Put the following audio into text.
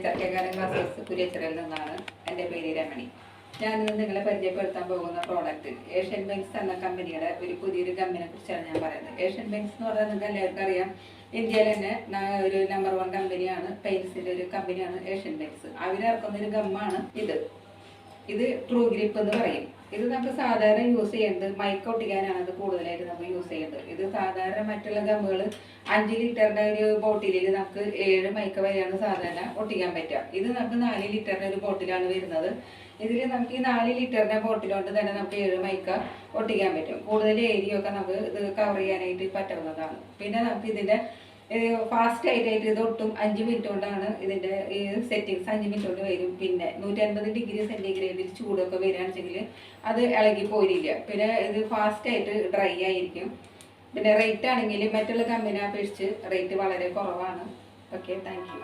ചർക്കക്കാരൻ classes കുരിയച്ചിറയിൽ നിന്നാണ്. എൻ്റെ പേര് രമണി. ഞാനിന്ന് നിങ്ങളെ പരിചയപ്പെടുത്താൻ പോകുന്ന പ്രോഡക്റ്റ് ഏഷ്യൻ പെയിന്റ്സ് എന്ന കമ്പനിയുടെ ഒരു പുതിയൊരു ഗമ്മിനെ കുറിച്ചാണ് ഞാൻ പറയുന്നത്. ഏഷ്യൻ പെയിന്റ്സ് എന്ന് പറഞ്ഞാൽ നിങ്ങൾക്ക് എല്ലാവർക്കും അറിയാം, ഇന്ത്യയിൽ തന്നെ ഒരു നമ്പർ 1 കമ്പനിയാണ്, പെയിന്റ്സിൻ്റെ ഒരു കമ്പനിയാണ് ഏഷ്യൻ പെയിന്റ്സ്. അവരിറക്കുന്ന ഒരു ഗമ്മാണ് ഇത് ട്രൂ ഗ്രിപ്പ് എന്ന് പറയും. ഇത് നമുക്ക് സാധാരണ യൂസ് ചെയ്യേണ്ടത് മൈക്ക് ഒട്ടിക്കാനാണ് ഇത് കൂടുതലായിട്ട് നമുക്ക് യൂസ് ചെയ്യേണ്ടത്. ഇത് സാധാരണ മറ്റുള്ള ഗമ്മുകൾ 5 ലിറ്ററിൻ്റെ ഒരു ബോട്ടിലിൽ നമുക്ക് 7 മൈക്ക വരെയാണ് സാധാരണ ഒട്ടിക്കാൻ പറ്റുക. ഇത് നമുക്ക് 4 ലിറ്ററിൻ്റെ ഒരു ബോട്ടിലാണ് വരുന്നത്. ഇതിൽ നമുക്ക് ഈ 4 ലിറ്ററിൻ്റെ ബോട്ടിലോട്ട് തന്നെ നമുക്ക് 7 മൈക്ക ഒട്ടിക്കാൻ പറ്റും. കൂടുതൽ ഏരിയ ഒക്കെ നമുക്ക് ഇത് കവർ ചെയ്യാനായിട്ട് പറ്റുന്നതാണ്. പിന്നെ നമുക്ക് ഇതിൻ്റെ ഫാസ്റ്റ് ആയിട്ട് ഇത് ഒട്ടും 5 മിനിറ്റ് കൊണ്ടാണ് ഇതിൻ്റെ ഈ സെറ്റിങ്സ് 5 മിനിറ്റ് കൊണ്ട് വരും. പിന്നെ 150 ഡിഗ്രി സെൻറ്റിഗ്രേഡിൽ ചൂടൊക്കെ വരികയാണെന്നുവെങ്കിൽ അത് ഇളകി പോരില്ല. പിന്നെ ഇത് ഫാസ്റ്റ് ആയിട്ട് ഡ്രൈ ആയിരിക്കും. പിന്നെ റേറ്റ് ആണെങ്കിൽ മറ്റുള്ള കമ്പനിയെ അപേക്ഷിച്ച് റേറ്റ് വളരെ കുറവാണ്. Okay, thank you.